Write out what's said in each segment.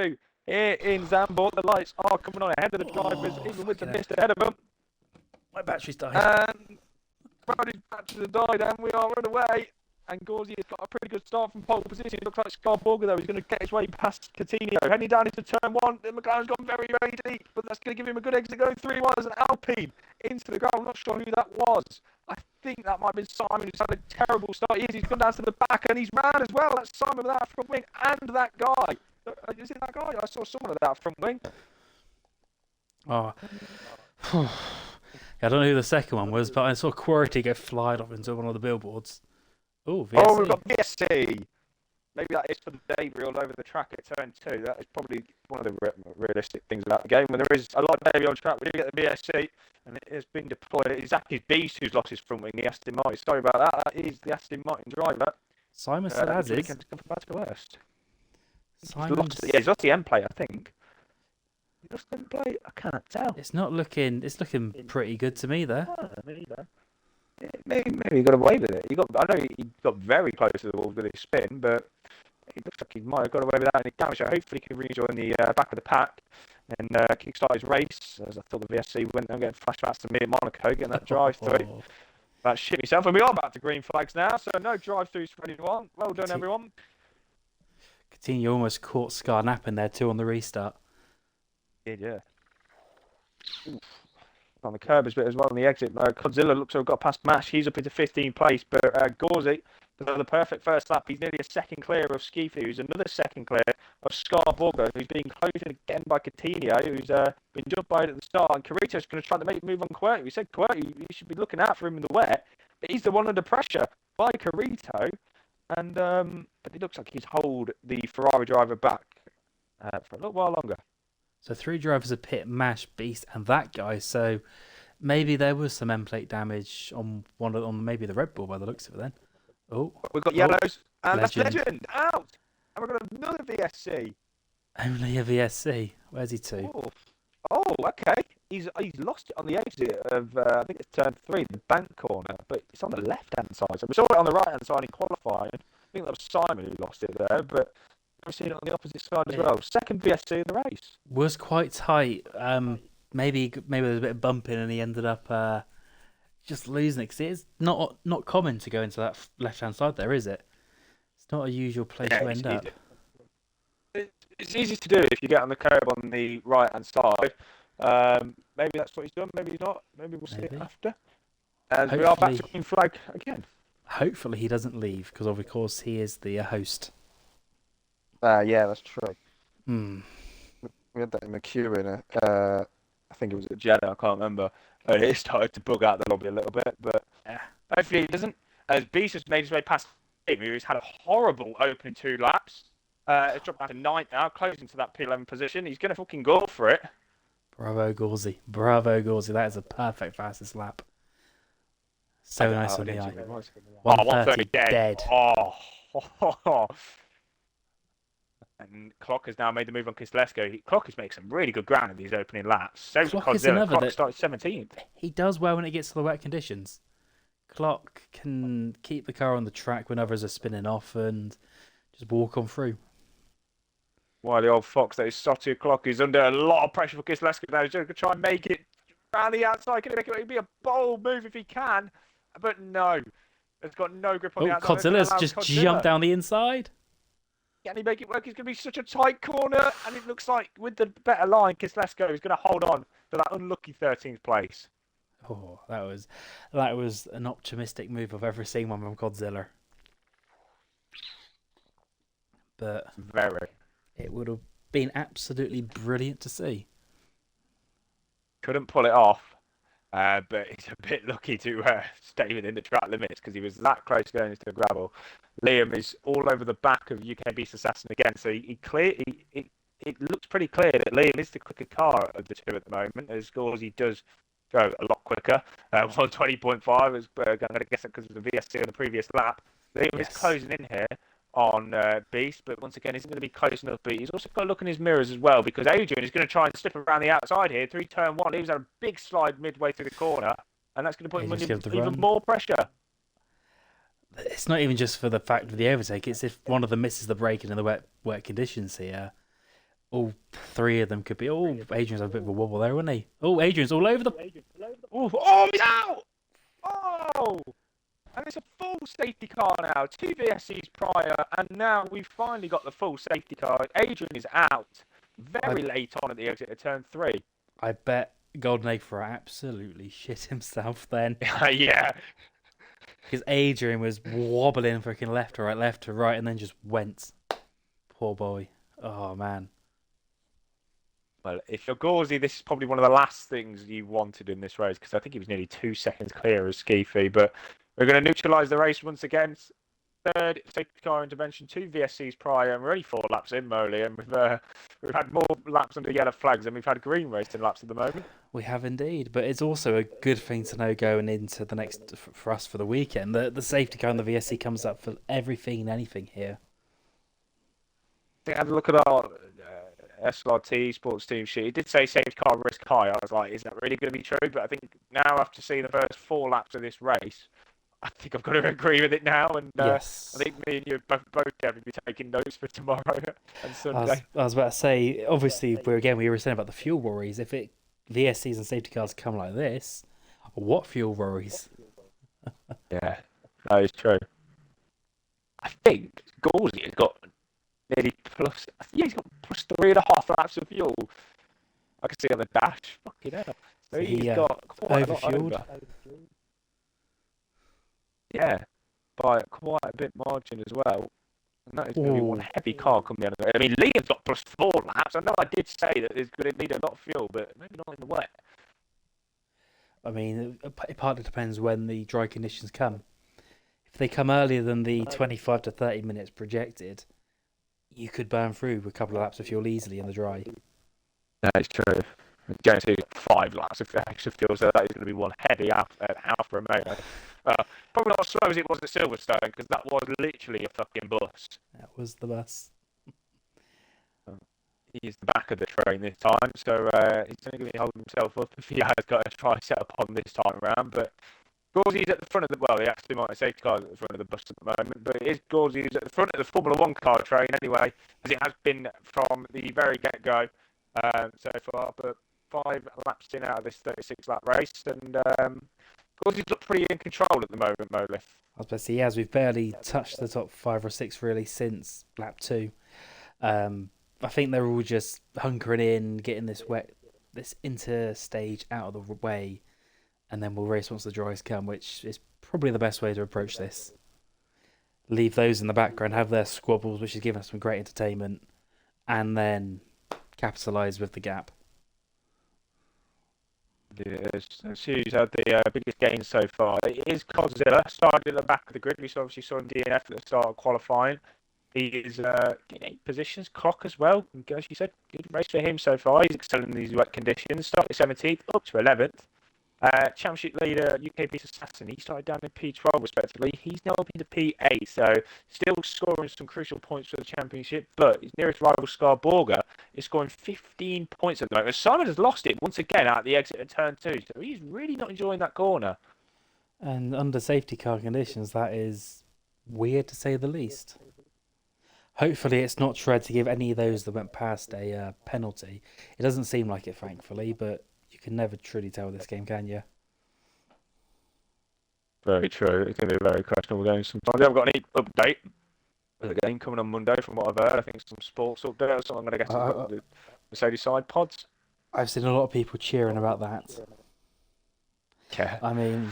two here in Zandvoort. The lights are coming on ahead of the drivers, even with the mist ahead of them. My battery's died. And Brody's batteries have died, and we are underway. And Gauzy has got a pretty good start from pole position. It looks like Scarborga, though, is going to get his way past Coutinho. Heading down into turn one. The McLaren's gone very, very deep, but that's going to give him a good exit going 3-1 as an Alpine into the ground. I'm not sure who that was. I think that might have been Simon, who's had a terrible start. He's gone down to the back, and he's ran as well. That's Simon with that front wing, and that guy. Is it that guy? I saw someone of that front wing. Oh. I don't know who the second one was, but I saw Quirty go flying off into one of the billboards. Oh, VSC. Oh, we've got VSC. Maybe that is for the debris all over the track at turn 2. That is probably one of the realistic things about the game. When there is a lot of debris on track, we do get the VSC, and it has been deployed. It's actually Beast who's lost his front wing, the Aston Martin. Sorry about that. That is the Aston Martin driver. Simon still has it. He's lost the end plate, I think. He lost the end plate? I can't tell. It's looking pretty good to me there. Maybe he got away with it. I know he got very close to the wall with his spin, but it looks like he might have got away with that any damage. So hopefully he can rejoin the back of the pack and kickstart his race. As I thought the VSC went and getting flashbacks to me at Monaco, getting that drive through. That shit myself. And we are back to green flags now, so no drive throughs for anyone. Well done, everyone. Coutinho almost caught Scar napping there too on the restart. Yeah. Oof. On the curb a bit as well on the exit. Godzilla looks to have got past Mash. He's up into 15th place, but Gauzy does the perfect first lap. He's nearly a second clear of Skifi, who's another second clear of Scarborgo, who's being closed in again by Coutinho, who's been jumped by it at the start. And Carito's going to try to make a move on Quirty. We said Quirty, you should be looking out for him in the wet, but he's the one under pressure by Carito. And but it looks like he's hold the Ferrari driver back for a little while longer. So 3 drivers of Pit, Mash, Beast, and that guy. So maybe there was some end plate damage on maybe the Red Bull by the looks of it then. Oh, we've got yellows, and that's Legend out. And we've got another VSC. Only a VSC. Where's he to? Oh, okay. He's lost it on the exit of I think it's turn 3, the bank corner, but it's on the left-hand side. So we saw it on the right-hand side in qualifying. I think that was Simon who lost it there, but we've seen it on the opposite side as well. Second VSC in the race. Was quite tight. Maybe there was a bit of bumping and he ended up just losing it. Because it's not common to go into that left-hand side there, is it? It's not a usual place to end up. It's easy to do if you get on the curb on the right-hand side. Maybe that's what he's done. Maybe he's not. Maybe we'll see it after. And we are back to green flag again. Hopefully he doesn't leave because of course he is the host. Yeah, that's true. We had that in McEwen. I think it was at Jeddah, I can't remember. It started to bug out the lobby a little bit, but hopefully it doesn't. As Beast has made his way past him, who's had a horrible opening 2 laps. It's dropped down to 9th now, closing to that P11 position. He's going to fucking go for it. Bravo, Gauzy. Bravo, Gauzy. That is a perfect fastest lap. So nice on the eye. 130 dead. Oh. And Clock has now made the move on Kislesko. Clock has made some really good ground in these opening laps. So Clock started 17th. He does well when it gets to the wet conditions. Clock can keep the car on the track when others are spinning off and just walk on through. Why the old fox that is Sotu Clock is under a lot of pressure for Kislesko now. He's going to try and make it around the outside. Can he make it? It'd be a bold move if he can. But no. It's got no grip on the outside. Godzilla's just jumped down the inside. Can he make it work? It's going to be such a tight corner. And it looks like with the better line, Kislesko is going to hold on to that unlucky 13th place. Oh, that was an optimistic move I've ever seen one from Godzilla. But it would have been absolutely brilliant to see. Couldn't pull it off, but he's a bit lucky to stay within the track limits because he was that close going into the gravel. Liam is all over the back of UK Beast Assassin again, so it looks pretty clear that Liam is the quicker car of the two at the moment. As Gauzy does go a lot quicker, 120.5. I'm going to guess it because of the VSC on the previous lap. Liam is closing in here on Beast, but once again, isn't going to be close enough. But he's also got to look in his mirrors as well because Adrian is going to try and slip around the outside here through turn 1. He was at a big slide midway through the corner, and that's going to put him under even more pressure. It's not even just for the fact of the overtake. It's if one of them misses the braking in the wet conditions here. All three of them could be. Oh, Adrian's had a bit of a wobble there, wasn't he? Oh, Adrian's all over the. Oh, he's out! Oh! And it's a full safety car now. Two VSCs prior, and now we've finally got the full safety car. Adrian is out very late on at the exit of turn 3. I bet Golden Egg for absolutely shit himself then. Yeah. Because Adrian was wobbling freaking left to right, and then just went. Poor boy. Oh, man. Well, if you're Gauzy, this is probably one of the last things you wanted in this race, because I think he was nearly 2 seconds clear of Skeefy. But we're going to neutralise the race once again. Third safety car intervention, 2 VSCs prior, and we're only 4 laps in, Moley, and we've had more laps under yellow flags than we've had green racing laps at the moment. We have indeed, but it's also a good thing to know going into the next for us for the weekend. The safety car and the VSC comes up for everything and anything here. I think I had a look at our SLRT sports team sheet. It did say safety car risk high. I was like, is that really going to be true? But I think now, after seeing the first 4 laps of this race, I think I've got to agree with it now. And Yes. I think me and you both going to be taking notes for tomorrow and Sunday. I was about to say, obviously, we were saying about the fuel worries. If VSCs and safety cars come like this, what fuel worries? Yeah, that is true. I think Gauzy has got nearly plus. Yeah, he's got plus 3.5 laps of fuel. I can see on the dash. Fucking hell. So he's got quite a lot over. Yeah, by quite a bit margin as well. And that is going to be one heavy car coming out of it. I mean, Liam's got plus 4 laps. I know I did say that it's going to need a lot of fuel, but maybe not in the wet. I mean, it partly depends when the dry conditions come. If they come earlier than the 25 to 30 minutes projected, you could burn through a couple of laps of fuel easily in the dry. That is true. Guaranteed 5 laps of extra fuel, so that is going to be one heavy Alfa Romeo. Probably not as slow as it was at Silverstone, because that was literally a fucking bus. That was the bus. He's the back of the train this time, so he's only going to be holding himself up if he has got a tricep on this time around. But Gauzy's at the front of the, well, he actually might have safety cars at the front of the bus at the moment, but it is Gauzy who's at the front of the Formula 1 car train anyway, as it has been from the very get-go so far. But 5 laps in out of this 36-lap race, and Gauzy's looked pretty in control at the moment, Molith. I was about to say, yes, we've barely touched the top 5 or 6 really since lap 2. I think they're all just hunkering in, getting this interstage out of the way, and then we'll race once the dries come, which is probably the best way to approach this. Leave those in the background, have their squabbles, which is giving us some great entertainment, and then capitalise with the gap. Yes, Sue's had the biggest gain so far. It is Godzilla, started at the back of the grid. We obviously saw him DNF at the start of qualifying. He is getting 8 positions, clock as well. And as you said, good race for him so far. He's excelling in these wet conditions. Started 17th, up to 11th. Championship leader, UK-based Assassin, he started down in P12 respectively. He's now up into P8, so still scoring some crucial points for the championship. But his nearest rival, Scar Borger, is scoring 15 points at the moment. Simon has lost it once again at the exit of turn 2, so he's really not enjoying that corner. And under safety car conditions, that is weird to say the least. Hopefully it's not tried to give any of those that went past a penalty. It doesn't seem like it, thankfully, but you can never truly tell with this game, can you? Very true. It's going to be a very questionable game sometimes. I haven't got any update with the game coming on Monday from what I've heard. I think some sports update, so I'm going to get the Mercedes side pods. I've seen a lot of people cheering about that. Yeah. I mean,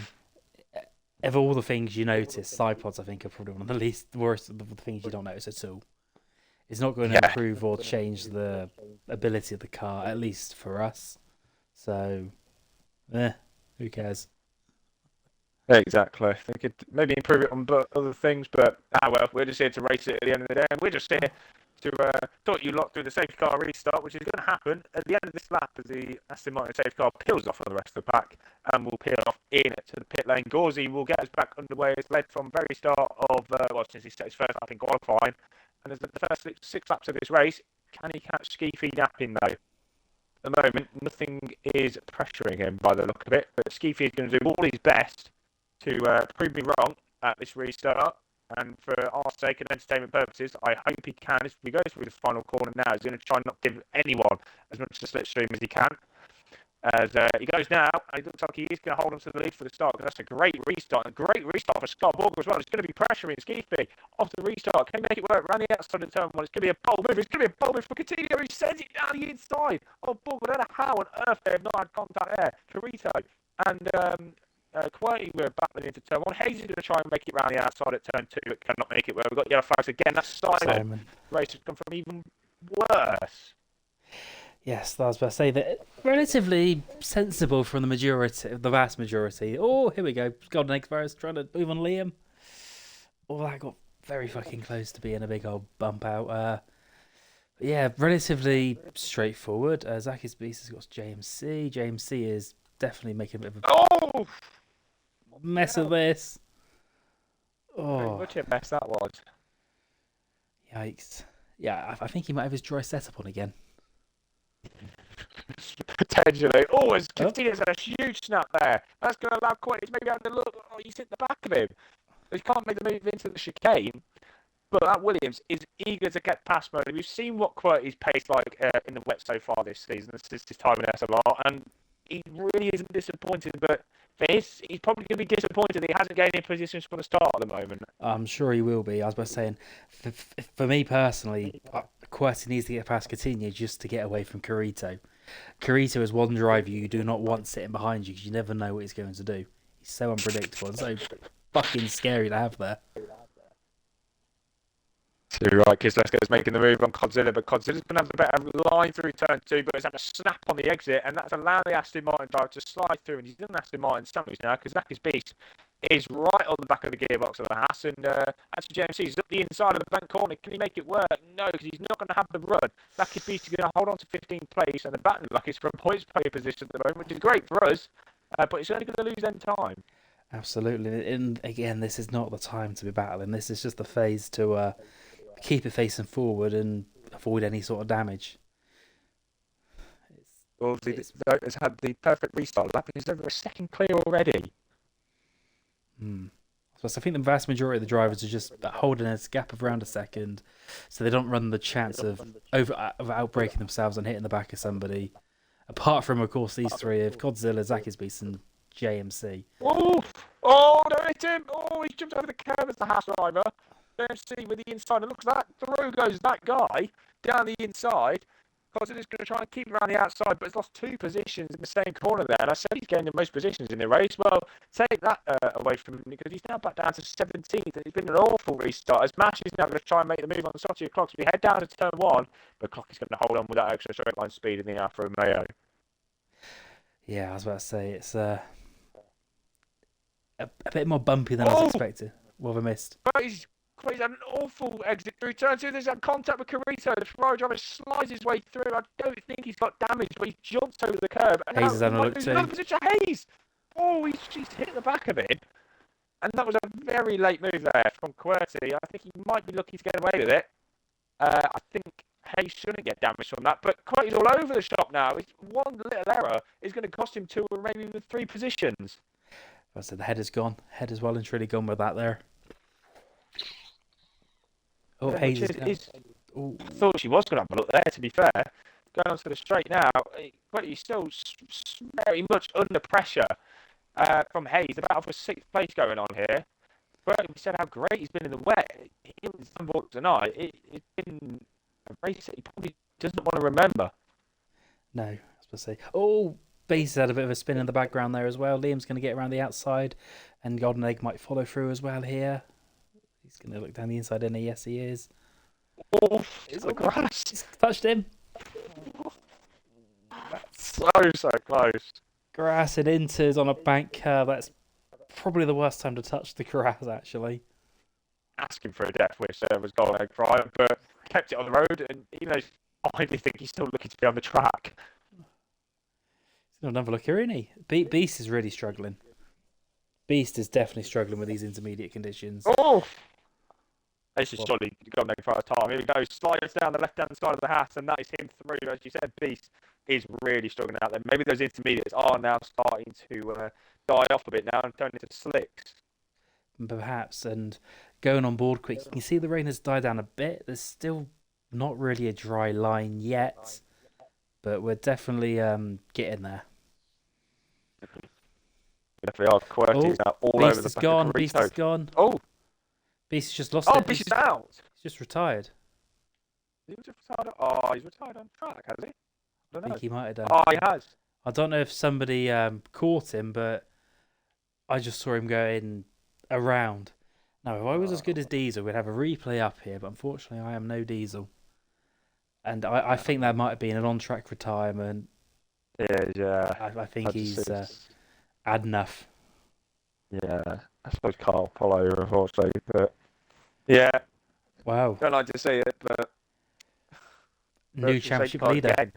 of all the things you notice, side pods I think are probably one of the least worst of the things you don't notice at all. It's not going to improve or change the ability of the car, at least for us. So, who cares? Exactly. They could maybe improve it on other things, but well, we're just here to race it at the end of the day, and we're just here to talk you lot through the safety car restart, which is going to happen at the end of this lap as the Aston Martin safety car peels off on the rest of the pack, and will peel off in to the pit lane. Gauzy will get us back underway. It's led from very start of since he set his first lap in qualifying, and as the first 6 laps of this race, can he catch Skeefy napping though? At the moment, nothing is pressuring him by the look of it, but Skeefy is going to do all his best to prove me wrong at this restart. And for our sake and entertainment purposes, I hope he can, as we go through the final corner now, he's going to try and not give anyone as much of the slipstream as he can. As he goes now, and it looks like he is going to hold on to the lead for the start, because that's a great restart. A great restart for Scott Borger as well. It's going to be pressure in Skeefy off the restart. Can he make it work around the outside of turn one? It's going to be a bold move. It's going to be a bold move for Coutinho. He sends it down the inside. Oh, Borger, I don't know how on earth they have not had contact there. Carito and Quirty were battling into turn one. Hayes is going to try and make it round the outside at turn two, but cannot make it work. We've got yellow flags again. That's Simon. Race has come from even worse. Yes, I was about to say that relatively sensible from the vast majority. Oh, here we go. Golden Egg first, trying to move on Liam. Oh, that got very fucking close to being a big old bump out. Yeah, relatively straightforward. Zakis Beast has got JMC. JMC is definitely making a bit of a mess of this. Oh, very much a mess that was. Yikes. Yeah, I think he might have his dry setup on again. Potentially. Oh, as Coutinho's had a huge snap there. That's going to allow Quirty to maybe have a look. Oh, he's hit the back of him. He can't make the move into the chicane. But that Williams is eager to get past Murray. We've seen what Quirty's pace like in the wet so far this season, since his time in SLR, and he really isn't disappointed. But for he's probably going to be disappointed that he hasn't gained any positions from the start at the moment. I'm sure he will be. I was about saying, for me personally, Quirty needs to get past Coutinho just to get away from Carito. Carito is one driver you do not want sitting behind you because you never know what he's going to do. He's so unpredictable and so fucking scary to have there. Too right, Kisleska's making the move on Godzilla, but Godzilla's going to have the better line through turn two, but he's had a snap on the exit, and that's allowed the Aston Martin driver to slide through, and he's in Aston Martin sandwich now, because Zakis Beast is right on the back of the gearbox of the Haas, and actually JMC is up the inside of the bank corner. Can he make it work? No, because he's not going to have the run. Zakis Beast is going to hold on to 15th place, and the batting luck is from points play position at the moment, which is great for us, but it's only going to lose then time. Absolutely, and again, this is not the time to be battling. This is just the phase to keep it facing forward and avoid any sort of damage. Well, has had the perfect restart lap. He's over a second clear already. So I think the vast majority of the drivers are just holding a gap of around a second, so they don't run the chance of outbreaking themselves and hitting the back of somebody. Apart from, of course, these three of Godzilla, Zakis Beast, and JMC. Oh, don't hit him! Oh, he's jumped over the curb as the Haas driver. JMC with the inside, and look at that. Through goes that guy down the inside. Godzilla's going to try and keep him around the outside, but he's lost two positions in the same corner there. And I said he's gained the most positions in the race. Well, take that away from him, because he's now back down to 17th. And it's been an awful restart. As Mash is now going to try and make the move on the Sochi clock. So we head down to turn one, but clock is going to hold on with that extra straight line speed in the Alfa Romeo. Yeah, I was about to say it's a bit more bumpy than I was expecting. What have I missed? But he's had an awful exit through turn two. There's that contact with Carito. The Ferrari driver slides his way through. I don't think he's got damage, but he's jumped over the curb. And Hayes is having a look too. Another position. Hayes! Oh, he's hit the back of it. And that was a very late move there from Quirty. I think he might be looking to get away with it. I think Hayes shouldn't get damage from that. But Quirty's all over the shop now. One little error is going to cost him 2 or maybe even 3 positions. I said the header's gone. Header's well and truly gone with that there. Oh, Hayes is... I thought she was going to have a look there, to be fair. Going on to the straight now, but he's still very much under pressure from Hayes. The battle for 6th place going on here. But we said how great he's been in the wet. He was on tonight. It's been a race that he probably doesn't want to remember. No, I was supposed to say. Oh, Beast had a bit of a spin in the background there as well. Liam's going to get around the outside, and Golden Egg might follow through as well here. He's going to look down the inside, and yes, he is. Oh, it's the grass. He's touched him. So close. Grass and inters on a bank curve. That's probably the worst time to touch the grass, actually. Asking for a death wish there was Golden Egg Prime, but kept it on the road, and even though I think he's still looking to be on the track. He's going to have a look here, isn't he? Beast is really struggling. Beast is definitely struggling with these intermediate conditions. Oh! This is surely Golden Egg Prime's time. Here we go. Slides down the left-hand side of the Haas, and that is him through. As you said, Beast is really struggling out there. Maybe those intermediates are now starting to die off a bit now and turn into slicks. Perhaps, and going on board quick. You can see the rain has died down a bit. There's still not really a dry line yet, but we're definitely getting there. Definitely are. Quirty's now all over Beast the is back gone. of Beast Carito. is gone. Oh, Beast has just lost oh, it. Beast is out. He's just retired. He was retired. Oh, he's retired on track, has he? I I don't think know. he might have done. Oh, he has. I don't know if somebody caught him, but I just saw him going around. Now, if I was as good as Diesel, we'd have a replay up here, but unfortunately, I am no Diesel. And I think that might have been an on-track retirement. Yeah. I think he's had enough. Yeah, I suppose Carl Polo, unfortunately, but yeah, Wow. don't like to see it, but New championship leader, again.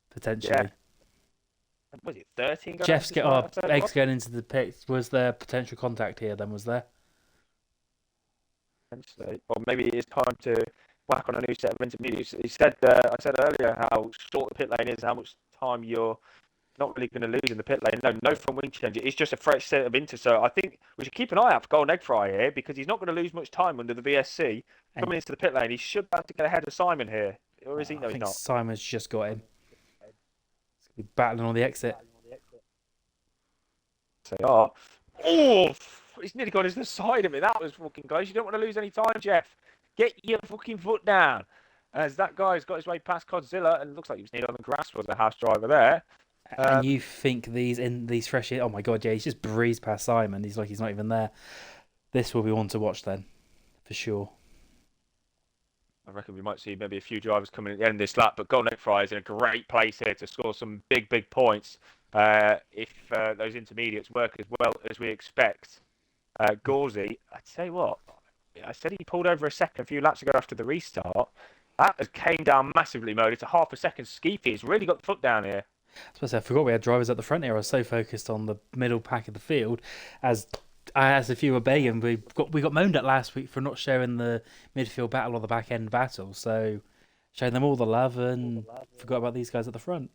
potentially. Yeah. Was it 13? Jeff's Eggs going into the pits. Was there potential contact here then, was there? Potentially. Or maybe it is time to whack on a new set of intermediates. He said, I said earlier how short the pit lane is, how much time you're not really going to lose in the pit lane. No front wing change. It's just a fresh set of inter. So I think we should keep an eye out for Golden Egg Fry here because he's not going to lose much time under the VSC. Coming into the pit lane, he should have to get ahead of Simon here. Or is he? No, I think he's not. Simon's just got him. He's going to be battling on the exit. Say, he's nearly got his the side of it. That was fucking close. You don't want to lose any time, Jeff. Get your fucking foot down. As that guy's got his way past Godzilla, and it looks like he was nearly on the grass was the house driver there. And you think these fresh... Oh my god, yeah, he's just breezed past Simon. He's like he's not even there. This will be one to watch then, for sure. I reckon we might see maybe a few drivers coming at the end of this lap, but Golden Egg Fry is in a great place here to score some big points if those intermediates work as well as we expect. Gauzy, I tell you what, I said he pulled over a second a few laps ago after the restart. That has came down massively, Mo. It's a half a second. Skeefy has really got the foot down here. I forgot we had drivers at the front here. I was so focused on the middle pack of the field, as if you were begging, we got moaned at last week for not showing the midfield battle or the back end battle. So showing them all the love and forgot about these guys at the front.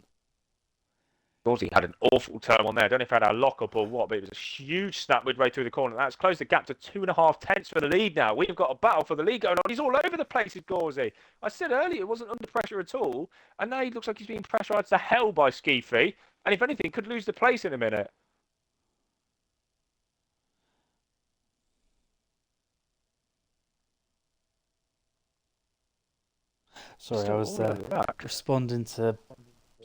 Gauzy had an awful turn on there. I don't know if he had a lock up or what, but it was a huge snap midway through the corner. That's closed the gap to 2.5 tenths for the lead now. We've got a battle for the lead going on. He's all over the place, is Gauzy. I said earlier it wasn't under pressure at all, and now he looks like he's being pressurised to hell by Skeefy, and if anything, could lose the place in a minute. Sorry, I was responding to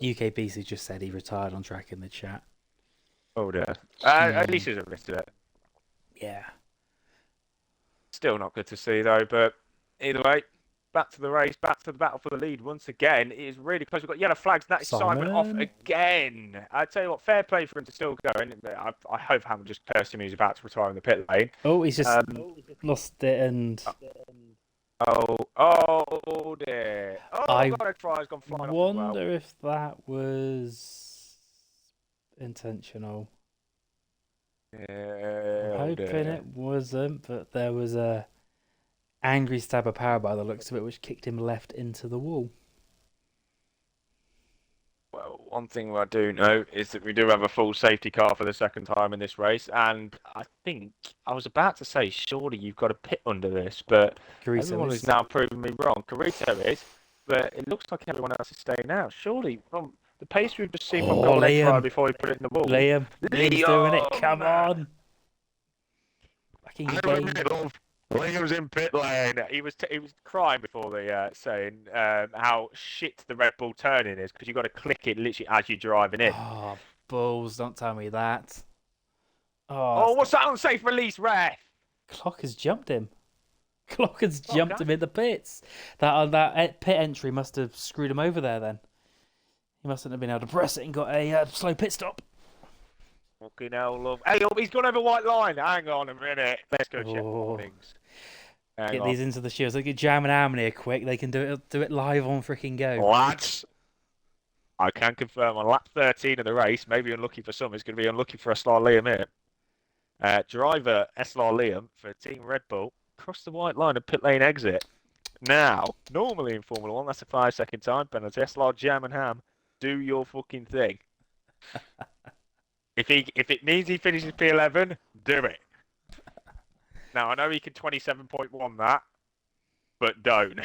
UKBC who just said he retired on track in the chat. Oh dear. At least he's admitted it. Yeah. Still not good to see though, but either way, back to the race, back to the battle for the lead once again. It is really close. We've got yellow flags, and that is Simon off again. I tell you what, fair play for him to still go. And I hope Hamilton just cursed him. He's about to retire in the pit lane. Oh, he's just lost it and. Oh dear. I God, Fry's gone flying wonder off as well. if that was intentional. Yeah, I'm hoping it wasn't, but there was a angry stab of power by the looks of it, which kicked him left into the wall. Well, one thing I do know is that we do have a full safety car for the second time in this race, and I think I was about to say, surely you've got a pit under this, but everyone is now proving me wrong. Carito is, but it looks like everyone else is staying out. Surely, from the pace we've just seen from Golden Egg Fry before he put it in the wall. Liam's doing it. Come on. Back in your game. Liam's in pit lane. He was crying before the saying how shit the Red Bull turning is because you've got to click it literally as you're driving in. Oh, balls! Don't tell me that. Oh, what's that unsafe release, ref? Clock has jumped him. Clock has jumped him in the pits. That pit entry must have screwed him over there. Then he mustn't have been able to press it and got a slow pit stop. Fucking hell, love. Hey, he's gone over white line. Hang on a minute. Let's go check warnings. Get these into the shields. They get Jam and Am here quick. They can do it live on freaking go. Lads, I can confirm on lap 13 of the race, maybe unlucky for some, it's going to be unlucky for SLR Liam here. Driver SLR Liam for Team Red Bull crossed the white line at pit lane exit. Now, normally in Formula 1, that's a 5-second time penalty. SLR Jam and Ham, do your fucking thing. If it means he finishes P11, do it. Now I know he can 27.1 that, but don't.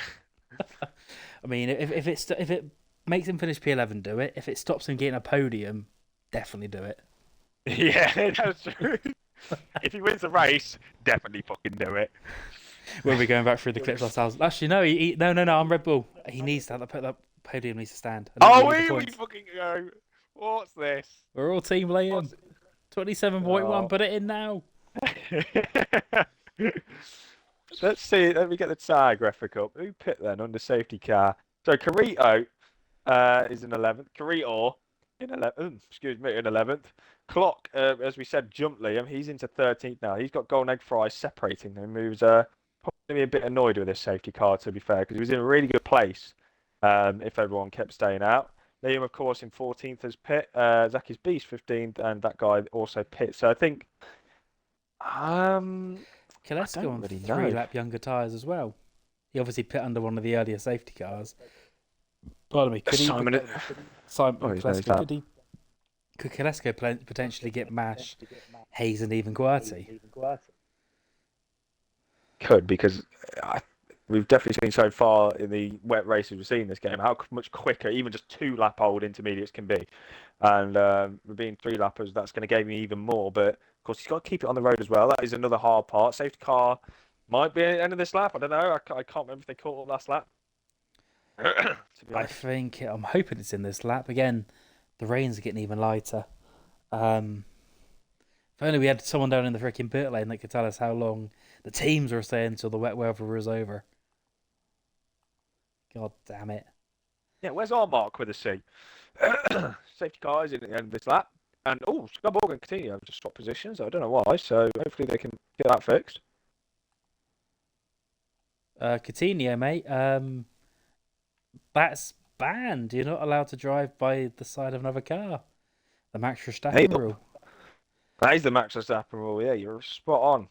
I mean, if it makes him finish P11, do it. If it stops him getting a podium, definitely do it. Yeah, that's true. If he wins the race, definitely fucking do it. We'll be going back through the clips ourselves. Actually, no, no. I'm Red Bull. He needs to have that podium needs to stand. And then Oh, we get the here we points. fucking go. What's this? We're all Team Liam. What's... 27.1. Oh. Put it in now. Let's see. Let me get the tag graphic up. Who pit then under safety car? So Carito is in 11th. Carito in 11th. Excuse me, in 11th. Clock, as we said, jumped Liam. He's into 13th now. He's got golden egg fries separating them. Moves probably a bit annoyed with this safety car, to be fair, because he was in a really good place if everyone kept staying out. Liam, of course, in 14th as pit. Zaki's Beast 15th, and that guy also pit. So I think Kalesko on really 3-lap younger tyres as well. He obviously pit under one of the earlier safety cars. Pardon me. Simon Kalesko, could Kalesko potentially get Mash, Hayes, and even Guarty? Could, because we've definitely seen so far in the wet races we've seen in this game how much quicker even just 2-lap old intermediates can be. And with being 3-lappers, that's going to give me even more. But of course, he's got to keep it on the road as well. That is another hard part. Safety car might be at the end of this lap. I don't know. I can't remember if they caught it last lap. I'm hoping it's in this lap. Again, the rains are getting even lighter. If only we had someone down in the freaking pit lane that could tell us how long the teams were staying until the wet weather was over. God damn it. Yeah, where's our mark with a C? Safety car is in at the end of this lap. And, Scott and Coutinho have just swapped positions. I don't know why, so hopefully they can get that fixed. Coutinho, mate, that's banned. You're not allowed to drive by the side of another car. The Max Verstappen rule. That is the Max Verstappen rule, yeah, you're spot on.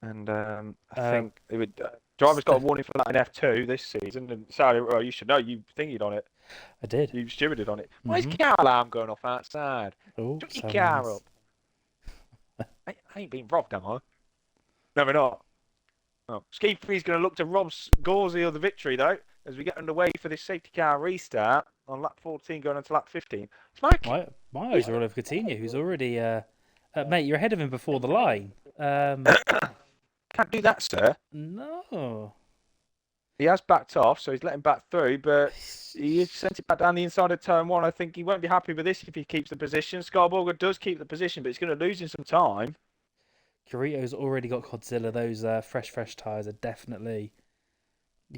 And I think it would. Driver's got a warning for that in F2 this season, and sorry, well, you should know. You thingied on it. I did. You stewarded on it. Why is car alarm going off outside? Shut your car up. I ain't being robbed, am I? No, we're not. Oh. Ski-Free's going to look to rob Gauzy of the victory, though, as we get underway for this safety car restart on lap 14 going on to lap 15. Smoke! My eyes are all over Coutinho, who's already... mate, you're ahead of him before the line. Can't do that, sir. No. He has backed off, so he's let him back through, but he has sent it back down the inside of turn 1. I think he won't be happy with this if he keeps the position. Scarborger does keep the position, but he's going to lose in some time. Carito's already got Godzilla. Those fresh tyres are definitely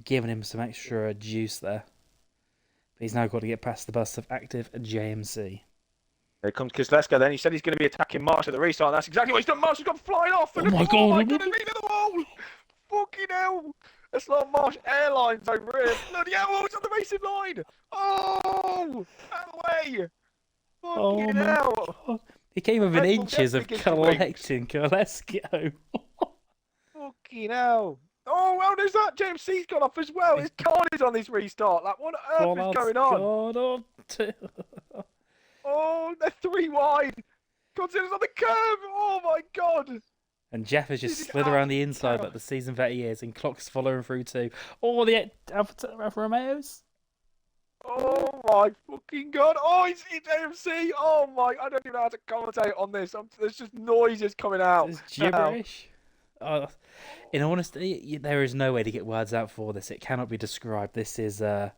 giving him some extra juice there. But he's now got to get past the bus of active JMC. Here comes Kisleska then. He said he's going to be attacking Marsh at the restart. And that's exactly what he's done. Marsh has gone flying off. Oh my god, he's leaving the wall. Fucking hell. That's like Marsh Airlines over here. Bloody hell, it's on the racing line. Oh, out of the way. Fucking hell. God. He came within inches of collecting Kalesko. Fucking hell. Oh, well, there's that. JMC's gone off as well. His card is on this restart. Like, what on earth is going on? Oh, they're 3 wide. Godzilla's on the curve. Oh, my God. And Jeff has just slid around the inside like the season vet he is, and Clock's following through too. Oh, the Alfa Romeos. Oh, my fucking God. Oh, it's JMC. Oh, my. I don't even know how to commentate on this. There's just noises coming out. It's gibberish. Oh, in honesty, there is no way to get words out for this. It cannot be described. This is they're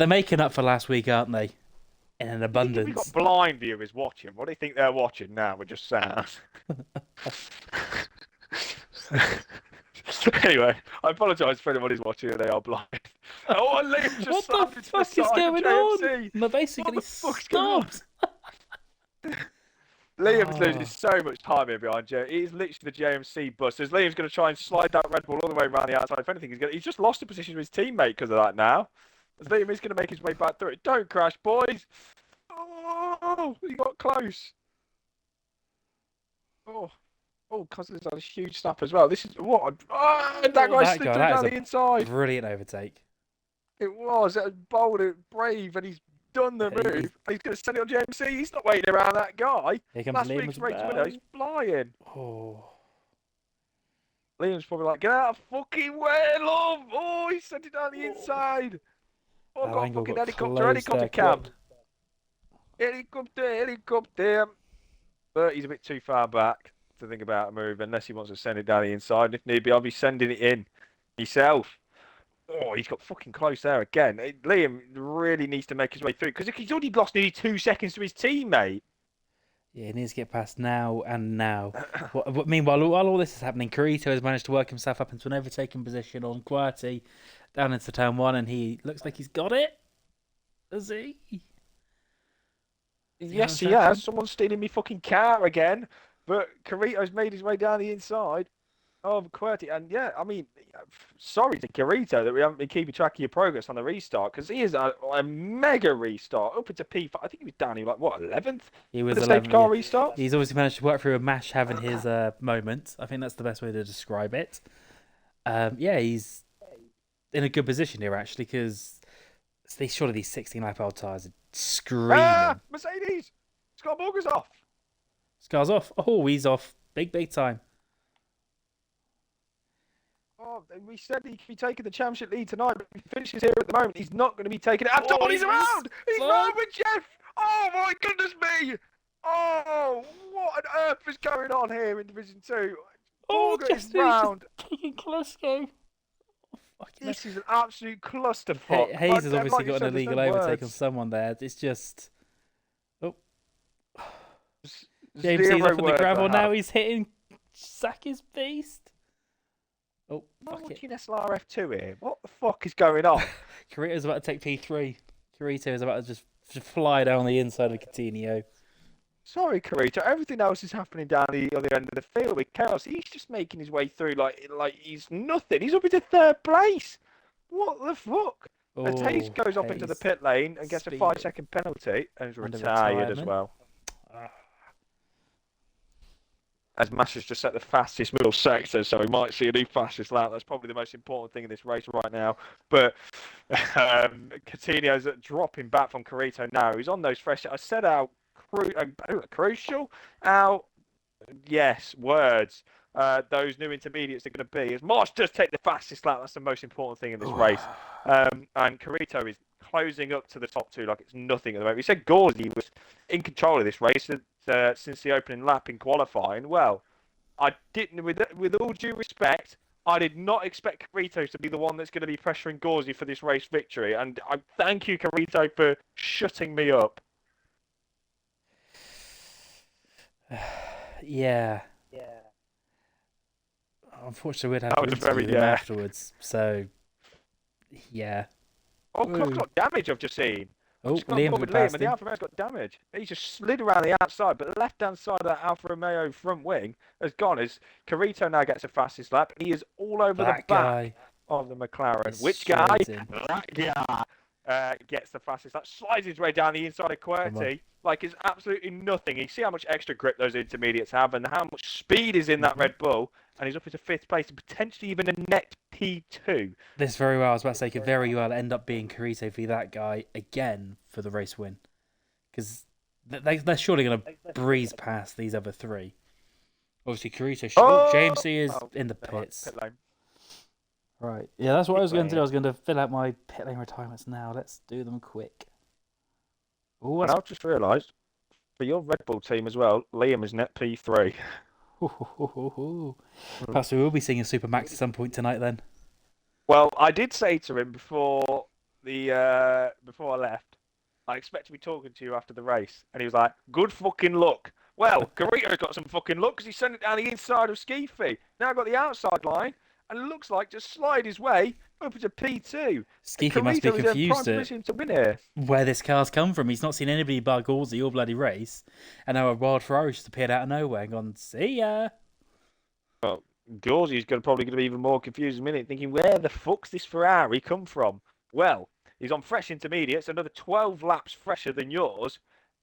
making up for last week, aren't they? In an abundance. We've got blind viewers watching. What do you think they're watching now with just sound? Anyway, I apologise for anyone who's watching and they are blind. Oh, and Liam just what the fuck is going on? They're basically stopped. Liam's losing so much time here behind Joe. He's literally the JMC bus. As Liam's going to try and slide that Red Bull all the way around the outside. If anything, he's just lost the position with his teammate because of that now. As Liam is going to make his way back through it. Don't crash, boys. Oh, he got close. Oh, because there's a huge snap as well. This is what? That guy slipped down the inside. Brilliant overtake. It was. It was bold, brave, and he's done the move. He's going to send it on JMC. He's not waiting around that guy. Last week's race winner. He's flying. Oh. Liam's probably like, get out of fucking way, love! Oh, he sent it down the inside! Oh, That got a angle fucking got helicopter, close helicopter there cam! quick. Helicopter, helicopter! But he's a bit too far back to think about a move unless he wants to send it down the inside. If need be, I'll be sending it in himself. Oh, he's got fucking close there again. Liam really needs to make his way through because he's already lost nearly 2 seconds to his teammate. Yeah, he needs to get past now and now. Meanwhile, while all this is happening, Carito has managed to work himself up into an overtaking position on QWERTY down into turn one, and he looks like he's got it. Does he? Yes, he has. Someone's stealing me fucking car again. But Carito's made his way down the inside of QWERTY. And yeah, I mean, sorry to Carito that we haven't been keeping track of your progress on the restart because he is a mega restart up into P5. I think he was down here like, what, 11th? He was For the 11th. safety car Yeah. restart? He's obviously managed to work through a Mash having his moment. I think that's the best way to describe it. Yeah, he's in a good position here actually because surely these 16 lap old tyres are screaming. Ah, Mercedes! Scott Borger's off. Scar's off. Oh, he's off. Big time. Oh, we said he could be taking the championship lead tonight, but if he finishes here at the moment, he's not going to be taking it at all. He's around! He's around with Jeff! Oh my goodness me! Oh, what on earth is going on here in Division 2? Borger is round. Taking Klesko. This is an absolute clusterfuck. Hayes has obviously like you got an said, there's illegal no overtake on words. someone there. It's just. James Zero C's up in the words gravel I now. have. He's hitting Saki's beast. Oh, I'm fuck it. watching SLRF2 here. What the fuck is going on? Carito's about to take P3. Carito is about to just fly down the inside of Coutinho. Sorry, Carito. Everything else is happening down the other end of the field with Chaos. He's just making his way through like he's nothing. He's up into third place. What the fuck? As Hayes goes up into the pit lane and gets a 5-second penalty and is retired as well. As Massa's just set the fastest middle sector, so we might see a new fastest lap. That's probably the most important thing in this race right now. But Coutinho's dropping back from Carito now. He's on those fresh. I said how crucial, how, yes, words, those new intermediates are going to be. As Marsh does take the fastest lap, that's the most important thing in this race. And Carito is closing up to the top two like it's nothing at the moment. We said Gauzy was in control of this race since the opening lap in qualifying. Well, I didn't, with all due respect, I did not expect Carito to be the one that's going to be pressuring Gauzy for this race victory. And I thank you, Carito, for shutting me up. Yeah. Unfortunately, we'd have That to was a interview very- him yeah. afterwards. So, yeah. Oh, Club's got damage, I've just seen. Oh, Just got Liam's forward been Liam, past and the him. Alfa Romeo's got damage. He just slid around the outside, but the left-hand side of that Alfa Romeo front wing has gone as Carito now gets the fastest lap. He is all over the That back guy. of the McLaren. is Which guy? straight in. That guy gets the fastest lap. Slides his way down the inside of QWERTY like it's absolutely nothing. You see how much extra grip those intermediates have and how much speed is in that Red Bull. And he's up into 5th place and potentially even a net P2. This very well, I was about to say, could very well end up being Carito for that guy again for the race win. Because they're surely going to breeze past these other three. Obviously, Carito. James C is in the pits. Pit lane. Right. Yeah, that's what I was going to do. I was going to fill out my pit lane retirements now. Let's do them quick. Oh, And I've just realised, for your Red Bull team as well, Liam is net P3. Perhaps we will be seeing a Super Max at some point tonight then. Well, I did say to him before I left, I expect to be talking to you after the race. And he was like, good fucking luck. Well, Carito's got some fucking luck because he sent it down the inside of Skeefy. Now got the outside line and it looks like just slide his way up into P2. Skeefy must be Carito is in confused prime at position to win here. where this car's come from. He's not seen anybody bar Gauzy all bloody race. And now a wild Ferrari just appeared out of nowhere and gone, see ya. Well, Gauzy's probably going to be even more confused in a minute, thinking, where the fuck's this Ferrari come from? Well, he's on fresh intermediates, another 12 laps fresher than yours,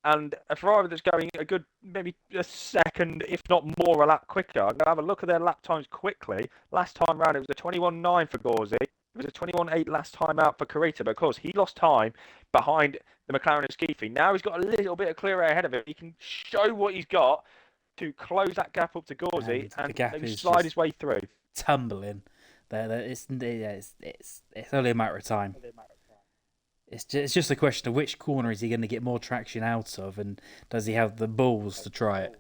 and a Ferrari that's going a good, maybe a second, if not more, a lap quicker. I'm going to have a look at their lap times quickly. Last time round, it was a 21.9 for Gauzy. It was a 21.8 last time out for Carito, but of course, he lost time behind the McLaren and Skeefy. Now he's got a little bit of clear air ahead of him. He can show what he's got to close that gap up to Gauzy and maybe slide his way through. tumbling. It's only a matter of time. It's just a question of which corner is he going to get more traction out of, and does he have the balls to try it?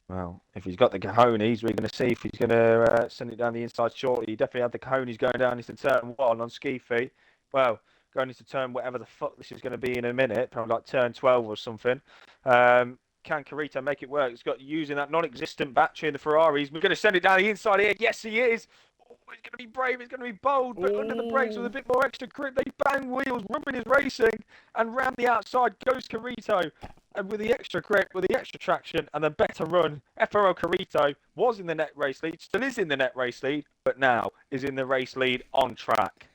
Well, if he's got the cojones, we're going to see if he's going to send it down the inside shortly. He definitely had the cojones going down into turn 1 on ski feet. Well, going into turn whatever the fuck this is going to be in a minute, probably like turn 12 or something. Can Carito make it work? He's got using that non-existent battery in the Ferraris. We're going to send it down the inside here. Yes, he is. Oh, he's going to be brave. He's going to be bold. But under the brakes with a bit more extra grip, they bang wheels. Rubbing is racing. And round the outside goes Carito. And with the extra grip, with the extra traction, and the better run, FRL Carito was in the net race lead, still is in the net race lead, but now is in the race lead on track.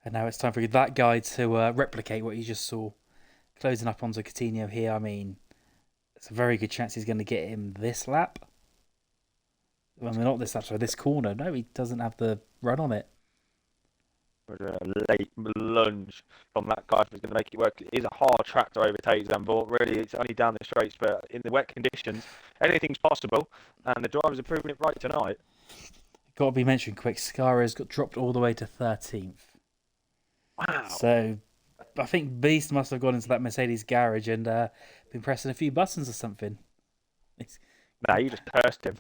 And now it's time for that guy to replicate what you just saw. Closing up onto Coutinho here, I mean, it's a very good chance he's going to get him this lap. Well, I mean, not this lap, sorry, this corner. No, he doesn't have the run on it. A late lunge from that guy if he's going to make it work. It is a hard track to overtake Zandvoort. Really, it's only down the straights, but in the wet conditions, anything's possible. And the drivers are proving it right tonight. Got to be mentioned quick. Scara's got dropped all the way to 13th. Wow. So I think Beast must have gone into that Mercedes garage and been pressing a few buttons or something. Nah, you just cursed him.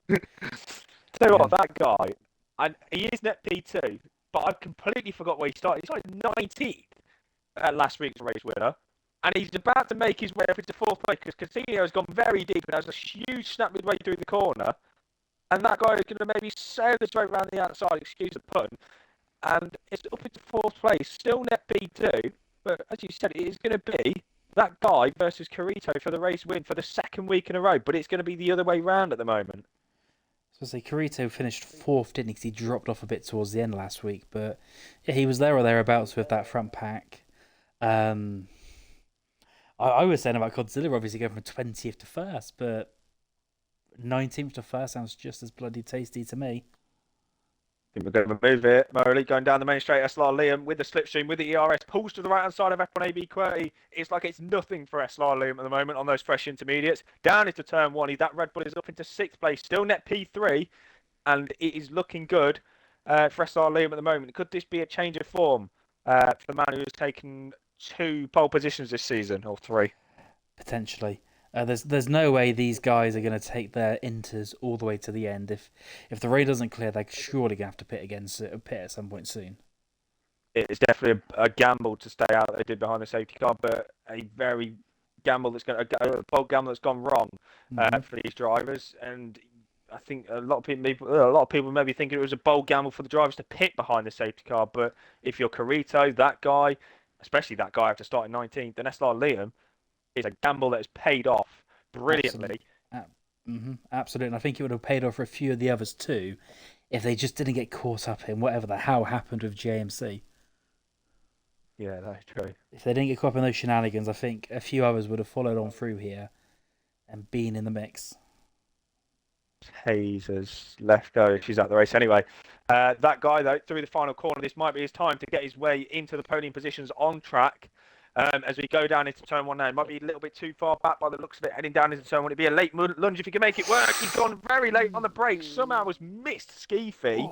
Tell you what, that guy, and he is net P2, but I completely forgot where he started. He started 19th at last week's race winner, and he's about to make his way up into 4th place because Coutinho has gone very deep and has a huge snap midway through the corner, and that guy is going to maybe sail the straight around the outside, excuse the pun, and it's up into 4th place, still net P2, but as you said, it is going to be that guy versus Carito for the race win for the 2nd week in a row, but it's going to be the other way round at the moment. So I say Carito finished 4th, didn't he? Because he dropped off a bit towards the end last week. But yeah, he was there or thereabouts with that front pack. I was saying about Godzilla obviously going from 20th to 1st, but 19th to 1st sounds just as bloody tasty to me. I think we're going to move it. Morley going down the main straight. SLR Liam with the slipstream, with the ERS. Pulls to the right-hand side of F1 AB QWERTY. It's like it's nothing for SLR Liam at the moment on those fresh intermediates. Down into turn 1. That Red Bull is up into 6th place. Still net P3. And it is looking good for SLR Liam at the moment. Could this be a change of form for the man who has taken 2 pole positions this season, or 3? Potentially. There's no way these guys are going to take their inters all the way to the end. If the raid doesn't clear, they're surely going to have to pit at some point soon. It's definitely a gamble to stay out. They did behind the safety car, but a very bold gamble that's gone wrong for these drivers. And I think a lot of people maybe thinking it was a bold gamble for the drivers to pit behind the safety car. But if you're Carito, that guy, especially that guy after starting 19th, then SLR Liam, is a gamble that has paid off brilliantly. Absolutely. And I think it would have paid off for a few of the others too, if they just didn't get caught up in whatever the hell happened with JMC. Yeah, that's true. If they didn't get caught up in those shenanigans, I think a few others would have followed on through here and been in the mix. Hayes has left go. She's out the race anyway. That guy, though, through the final corner, this might be his time to get his way into the podium positions on track. As we go down into turn 1 now, it might be a little bit too far back by the looks of it, heading down into turn 1. It'd be a late lunge if he can make it work. He's gone very late on the brakes. Somehow has missed ski fee,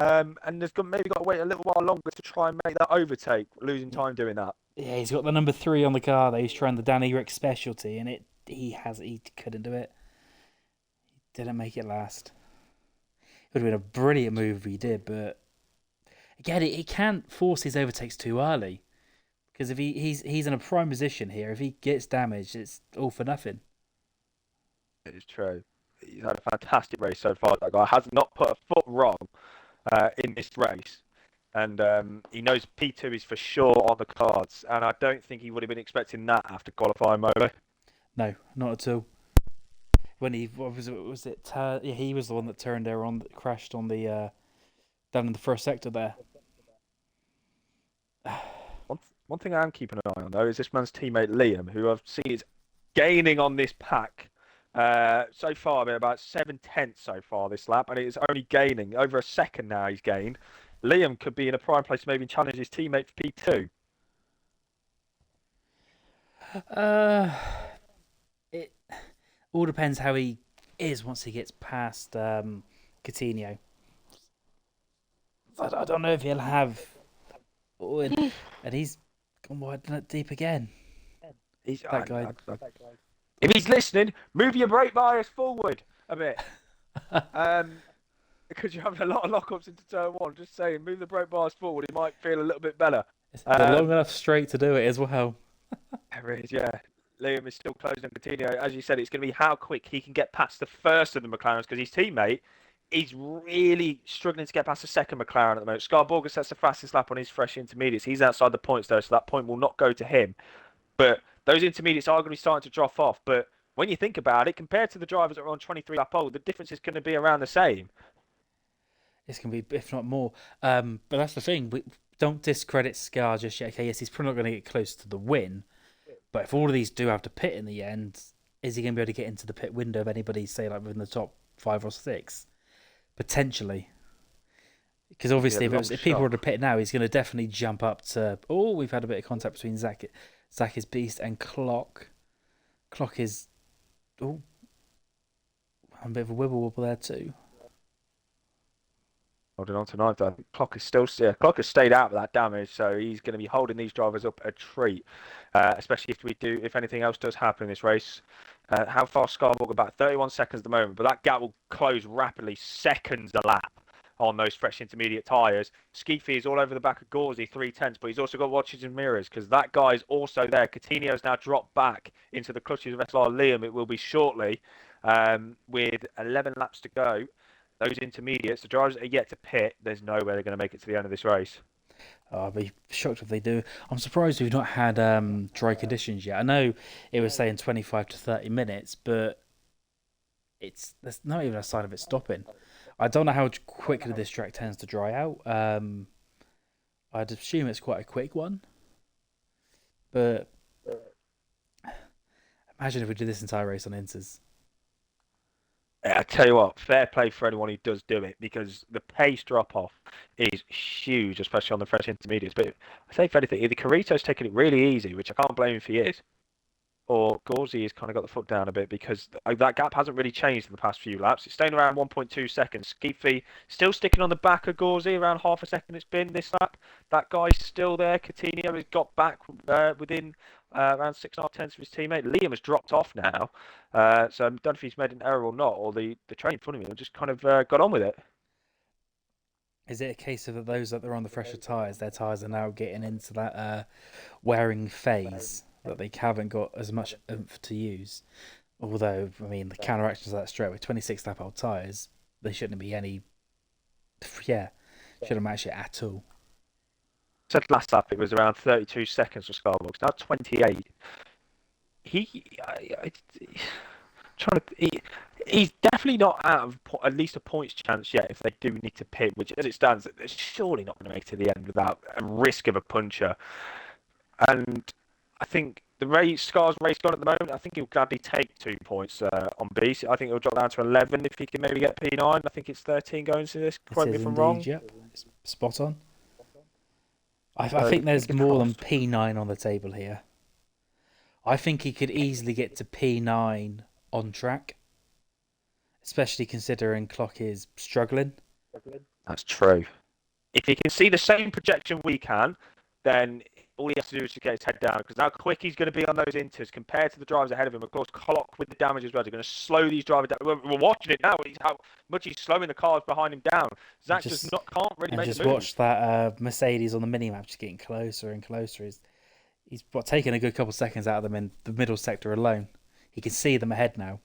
and has maybe got to wait a little while longer to try and make that overtake, losing time doing that. Yeah, he's got the number 3 on the car. He's trying the Danny Rick specialty, and he couldn't do it. He didn't make it last. It would have been a brilliant move if he did, but again, he can't force his overtakes too early. Because if he's in a prime position here, if he gets damaged, it's all for nothing. It is true. He's had a fantastic race so far. That guy has not put a foot wrong in this race. And he knows P2 is for sure on the cards. And I don't think he would have been expecting that after qualifying Molo. No, not at all. When he, he was the one that turned there on, crashed on the, down in the first sector there. One thing I am keeping an eye on, though, is this man's teammate Liam, who I've seen is gaining on this pack. So far, been about 7/10 so far this lap, and it is only gaining. Over a second now he's gained. Liam could be in a prime place to maybe challenge his teammate for P2. It all depends how he is once he gets past Coutinho. I don't know if he'll have. Oh, and he's gone wide deep again. He's, That guy. if he's listening, move your brake bias forward a bit. Because you're having a lot of lockups into turn one. Just saying, move the brake bias forward. It might feel a little bit better. It's a long enough straight to do it as well. There is, yeah. Liam is still closing on Coutinho. As you said, it's going to be how quick he can get past the first of the McLarens because his teammate is really struggling to get past the second McLaren at the moment. Scarborga sets the fastest lap on his fresh intermediates. He's outside the points though, so that point will not go to him. But those intermediates are going to be starting to drop off. But when you think about it, compared to the drivers that are on 23 lap old, the difference is going to be around the same. It's going to be, if not more. But that's the thing. We don't discredit Scar just yet. Okay, yes, he's probably not going to get close to the win. But if all of these do have to pit in the end, is he going to be able to get into the pit window of anybody, say, like within the top 5 or 6? Potentially. Because obviously, if people were to pit now, he's going to definitely jump up to... Oh, we've had a bit of contact between Zach is Beast and Clock. Clock is... Oh. A bit of a wibble wobble there too. Holding on to ninth. Clock is still, Clock has stayed out of that damage, so he's going to be holding these drivers up a treat, especially if anything else does happen in this race. How far Scarborg? About 31 seconds at the moment, but that gap will close rapidly, seconds a lap on those fresh intermediate tyres. Skeefy is all over the back of Gauzy, 3/10, but he's also got watches and mirrors because that guy is also there. Coutinho's now dropped back into the clutches of SLR Liam. It will be shortly, with 11 laps to go. Those intermediates, the drivers that are yet to pit, there's no way they're going to make it to the end of this race. Oh, I'd be shocked if they do. I'm surprised we've not had dry conditions yet. I know it was saying 25 to 30 minutes, but there's not even a sign of it stopping. I don't know how quickly this track tends to dry out. I'd assume it's quite a quick one. But imagine if we did this entire race on Inters. I tell you what, fair play for anyone who does do it because the pace drop off is huge, especially on the fresh intermediates. But I say for anything, either Carito's taking it really easy, which I can't blame him if he is, or Gauzy has kind of got the foot down a bit because that gap hasn't really changed in the past few laps. It's staying around 1.2 seconds. Skeefy still sticking on the back of Gauzy, around half a second it's been this lap. That guy's still there. Coutinho has got back within around 6.5 tenths of his teammate. Liam has dropped off now. So I don't know if he's made an error or not, or the train in front of him just kind of got on with it. Is it a case of those that are on the fresher tyres, their tyres are now getting into that wearing phase? That they haven't got as much oomph to use. Although, I mean, the counteractions of that straight with 26 lap old tyres, they shouldn't be any. Yeah, shouldn't match it at all. Said last lap it was around 32 seconds for Scarbox. Now 28. He's definitely not out of at least a points chance yet if they do need to pit, which as it stands, they're surely not going to make it to the end without a risk of a puncher. And I think Scar's race gone at the moment. I think he'll gladly take 2 points on B. I think he'll drop down to 11 if he can maybe get P9. I think it's 13 going to this. Quote me if I'm wrong. Yep, spot on. I think there's more than P9 on the table here. I think he could easily get to P9 on track, especially considering Clock is struggling. That's true. If he can see the same projection we can, then all he has to do is to get his head down because how quick he's going to be on those inters compared to the drivers ahead of him. Of course, Clock with the damage as well. They're going to slow these drivers down. We're watching it now. How much he's slowing the cars behind him down. Zach can't really make just the move. Watch that Mercedes on the mini-map just getting closer and closer. He's taken a good couple of seconds out of them in the middle sector alone. He can see them ahead now.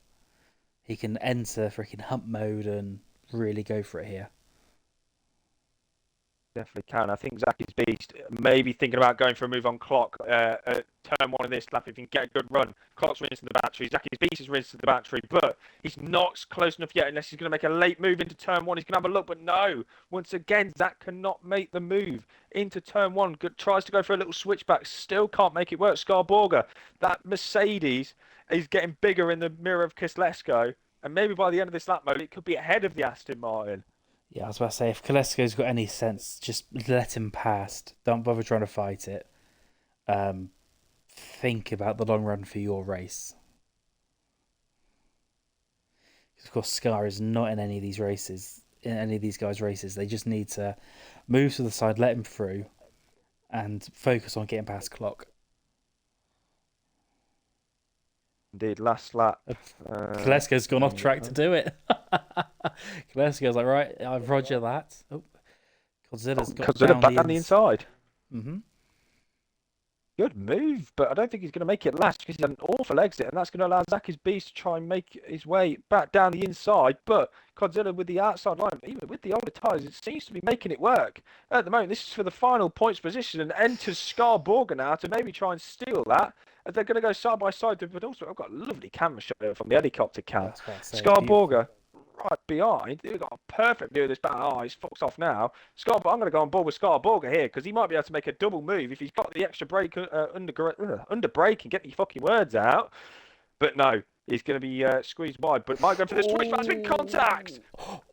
He can enter freaking hump mode and really go for it here. Definitely can. I think Zach is beast. Maybe thinking about going for a move on Clock at turn one of this lap if he can get a good run. Clock's rinsing the battery. Zach is beast is rinsing the battery, but he's not close enough yet unless he's going to make a late move into turn one. He's going to have a look, but no. Once again, Zach cannot make the move into turn one. Tries to go for a little switchback. Still can't make it work. Scarborga, that Mercedes is getting bigger in the mirror of Kislesko. And maybe by the end of this lap mode, it could be ahead of the Aston Martin. Yeah, I was about to say, if Kolesko's got any sense, just let him past. Don't bother trying to fight it. Think about the long run for your race. Of course, Scar is not in any of these races. In any of these guys' races, they just need to move to the side, let him through, and focus on getting past clock. Indeed, last lap. Kalesko's gone off track to do it. Kalesko's like, right, I've roger that. Oh, Godzilla's got Godzilla back down the inside. Mm-hmm. Good move, but I don't think he's going to make it last because he's had an awful exit, and that's going to allow Zaki's Beast to try and make his way back down the inside. But Godzilla with the outside line, even with the older tyres, it seems to be making it work. At the moment, this is for the final points position, and enters Scar Borger now to maybe try and steal that. As they're going to go side by side, but also I've got a lovely camera shot there from the helicopter cam. Scar Borger right behind. They've got a perfect view of this battle. Oh, he's fucked off now. I'm going to go on board with Scar Borger here because he might be able to make a double move if he's got the extra brake under brake and get your fucking words out. But no, he's going to be squeezed wide. But might go for the switch back in contact.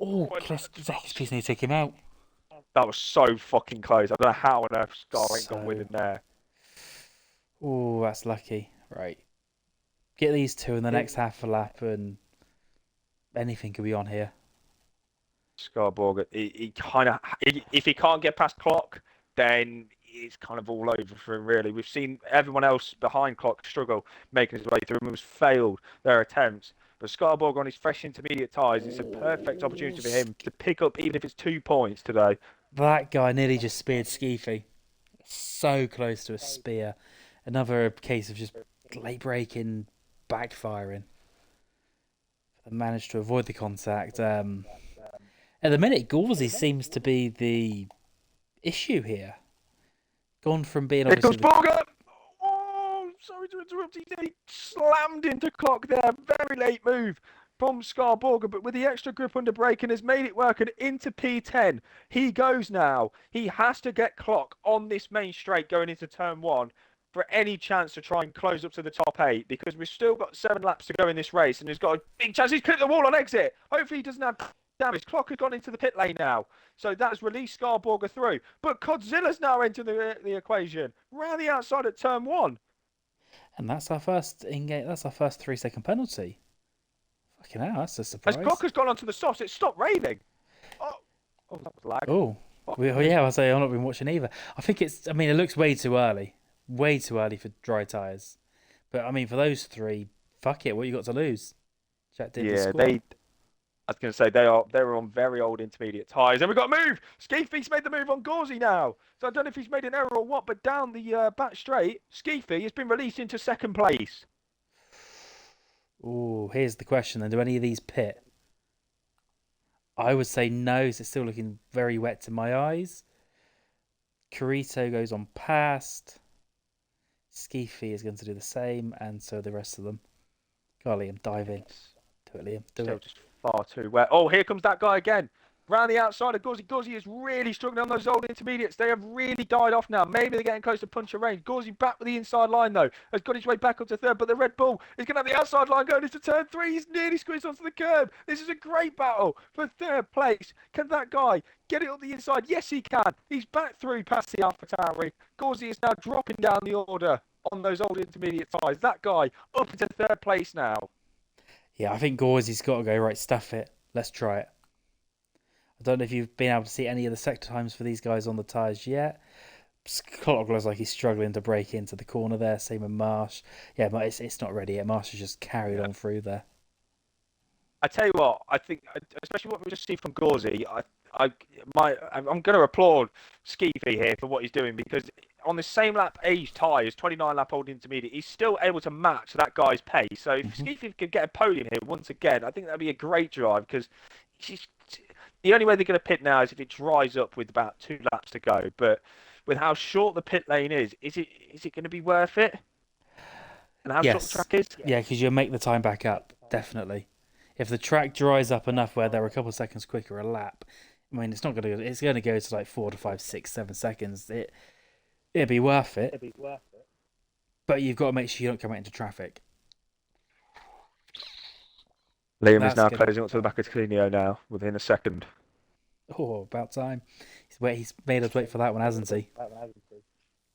Oh, Zaki's Beast need to take him out. That was so fucking close. I don't know how on earth Scar ain't gone with him there. Oh, that's lucky. Right. Get these two in the next half a lap and anything could be on here. Scar Borger, he kind of, if he can't get past clock, then it's kind of all over for him, really. We've seen everyone else behind clock struggle making his way through and has failed their attempts. But Scar Borger on his fresh intermediate tyres, it's a perfect opportunity for him to pick up, even if it's 2 points today. That guy nearly just speared Skeefy. So close to a spear. Another case of just late braking, backfiring. They managed to avoid the contact. At the minute, Gauzy seems to be the issue here. Gone from being Here obviously... comes Borger! Oh, sorry to interrupt. He slammed into clock there. Very late move from Scar Borger, but with the extra grip under brake and has made it work and into P10. He goes now. He has to get clock on this main straight going into turn 1 for any chance to try and close up to the top 8 because we've still got 7 laps to go in this race and he's got a big chance. He's clipped the wall on exit. Hopefully he doesn't have damage. Clock has gone into the pit lane now. So that's released Scar Borger through. But Godzilla's now entered the equation. Round the outside at turn 1. And that's our first in-game. That's our first 3-second penalty. Fucking hell, that's a surprise. As clock has gone onto the softs, it stopped raining. Oh, that was lag. Oh, yeah, I'll say I've not been watching either. I think it looks way too early. Way too early for dry tyres. But, I mean, for those 3, fuck it, what you got to lose? Jack did the score. I was going to say, they were on very old intermediate tyres. And we've got a move! Skeefy's made the move on Gauzy now. So I don't know if he's made an error or what, but down the back straight, Skeefy has been released into second place. Oh, here's the question then. Do any of these pit? I would say no, so it's still looking very wet to my eyes. Carito goes on past. Skeefy is going to do the same, and so the rest of them. Go on, Liam, dive in. Do it, Liam. Do it. Just far too wet. Oh, here comes that guy again. Round the outside of Gauzy. Gauzy is really struggling on those old intermediates. They have really died off now. Maybe they're getting close to punch of range. Gauzy back with the inside line, though. Has got his way back up to third, but the Red Bull is going to have the outside line going into turn 3. He's nearly squeezed onto the curb. This is a great battle for third place. Can that guy get it up the inside? Yes, he can. He's back through past the AlphaTauri. Gauzy is now dropping down the order on those old intermediate tyres. That guy up into third place now. Yeah, I think Gauzy's got to go, right, stuff it. Let's try it. I don't know if you've been able to see any of the sector times for these guys on the tyres yet. Clock looks like he's struggling to break into the corner there. Same with Marsh. Yeah, but it's not ready yet. Marsh has just carried on through there. I tell you what, I think, especially what we just see from Gauzy, I'm going to applaud Skeefy here for what he's doing because on the same lap age tyres, 29 lap old intermediate, he's still able to match that guy's pace. So if Skeefy could get a podium here once again, I think that'd be a great drive because the only way they're going to pit now is if it dries up with about 2 laps to go. But with how short the pit lane is it going to be worth it? And how short the track is? Yeah, because you'll make the time back up, definitely. If the track dries up enough where they're a couple of seconds quicker a lap, I mean, it's going to go to like 4 to 5, 6, 7 seconds. It'd be worth it. But you've got to make sure you don't come out into traffic. Liam is now closing up to the back of Clinio now within a second. Oh, about time. He's made us wait for that one, hasn't he?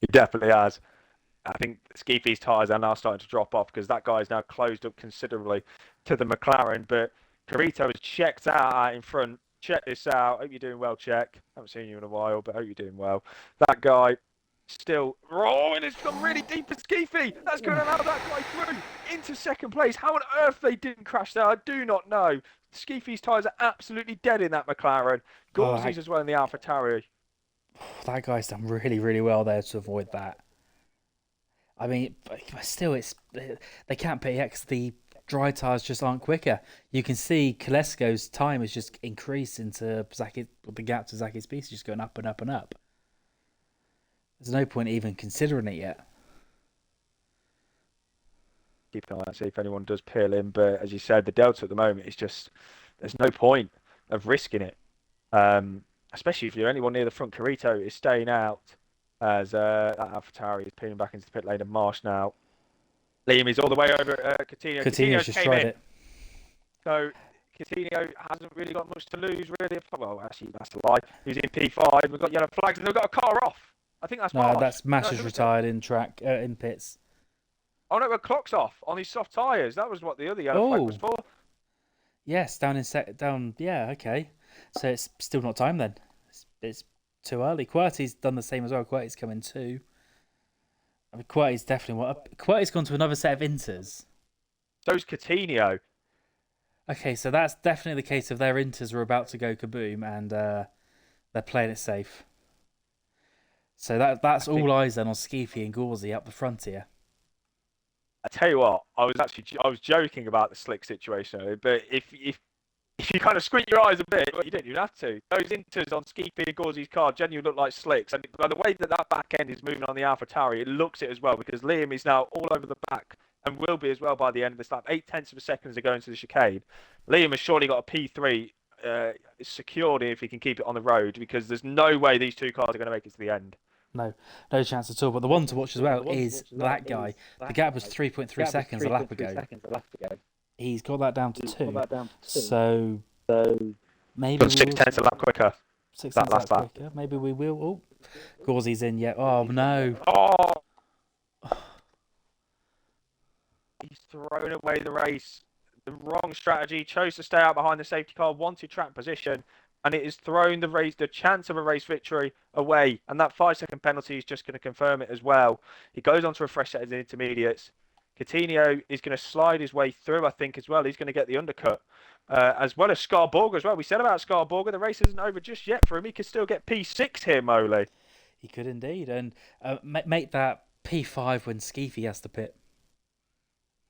He definitely has. I think Skeefy's tyres are now starting to drop off because that guy is now closed up considerably to the McLaren. But Carito has checked out in front. Check this out. Hope you're doing well, Check. Haven't seen you in a while, but hope you're doing well. That guy still. Oh, and it's gone really deep for Skeefy. That's going to allow that guy through into second place. How on earth they didn't crash there, I do not know. Skeefy's tyres are absolutely dead in that McLaren. Gauzy's as well in the AlphaTauri. That guy's done really, really well there to avoid that. I mean, but still, they can't pit X. The dry tyres just aren't quicker. You can see Kolesko's time has just increased into the gap to Zaki's piece, just going up and up and up. There's no point even considering it yet. Keep an eye out, see if anyone does peel in. But as you said, the delta at the moment is just there's no point of risking it, especially if you're anyone near the front. Carito is staying out as that AlphaTauri is peeling back into the pit lane of Marsh now. Liam is all the way over at Coutinho. Coutinho's just tried it. So Coutinho hasn't really got much to lose, really. Well, actually, that's a lie. He's in P5. We've got yellow flags, and they've got a car off. I think that's Marsh. No, that's Mash retired in pits. Oh no, but clock's off on his soft tyres. That was what the other yellow flag was for. Yes, down. Yeah, okay. So it's still not time then. It's too early. QWERTY's done the same as well. QWERTY's coming too. I mean, QWERTY's definitely QWERTY's gone to another set of inters. So's Coutinho. Okay, so that's definitely the case of their inters are about to go kaboom and they're playing it safe. So that's all eyes then on Skeefy and Gauzy up the front here. I tell you what, I was joking about the slick situation earlier, but if you kind of squint your eyes a bit, well, you don't even have to. Those inters on Skeefy and Gauzy's car genuinely look like slicks, and by the way that back end is moving on the AlphaTauri, it looks it as well because Liam is now all over the back and will be as well by the end of this lap. 0.8 of a second as they go into the chicane. Liam has surely got a P3 secured if he can keep it on the road because there's no way these two cars are going to make it to the end. No chance at all. But the one to watch as well is that guy. The gap was 3.3 seconds a lap ago. He's got that down to 2. So maybe 0.6 a lap quicker. 6 tenths a lap quicker. Maybe we will. Oh, Gauzy's in yet. Oh no. Oh. He's thrown away the race. The wrong strategy. Chose to stay out behind the safety car. Wanted track position. And it has thrown the chance of a race victory away. And that 5-second penalty is just going to confirm it as well. He goes on to a fresh set of intermediates. Coutinho is going to slide his way through, I think, as well. He's going to get the undercut. As well as Scarborger as well. We said about Scarborger, the race isn't over just yet for him. He could still get P6 here, Moley. He could indeed. And make that P5 when Skeefy has to pit.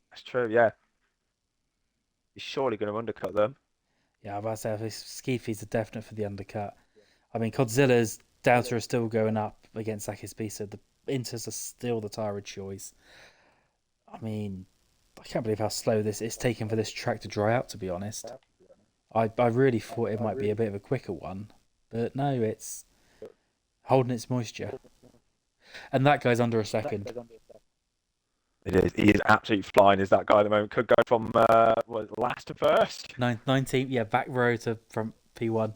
That's true, yeah. He's surely going to undercut them. Yeah, I was about to say, Skeefy's a definite for the undercut. I mean, Godzilla's Delta is still going up against Zakis so the Inters are still the tyre of choice. I mean, I can't believe how slow it's taken for this track to dry out, to be honest. I really thought it might be a bit of a quicker one, but no, it's holding its moisture. And that guy's under a second. It is. He is absolutely flying. Is that guy at the moment? Could go from last to first. 19th, yeah, back row to from P1.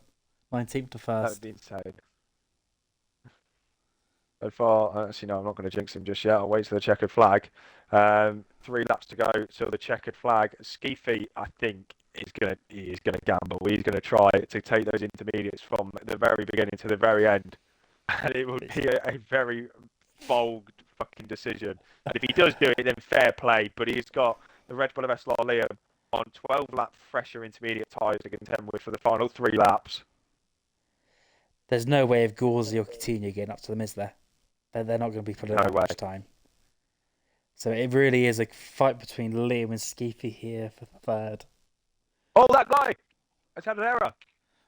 19th to first. That would be insane. So far, actually, no, I'm not going to jinx him just yet. I'll wait for the checkered flag. 3 laps to go till the checkered flag. Skeefy, I think, is going to gamble. He's going to try to take those intermediates from the very beginning to the very end, and it would be a very bold fucking decision. And if he does do it, then fair play. But he's got the Red Bull of SLRF1 on 12-lap fresher intermediate tyres to contend with for the final 3 laps. There's no way of Gauzy or Coutinho getting up to them, is there? They're not going to be putting in much time. So it really is a fight between Liam and Skeefy here for third. Oh, that guy has had an error.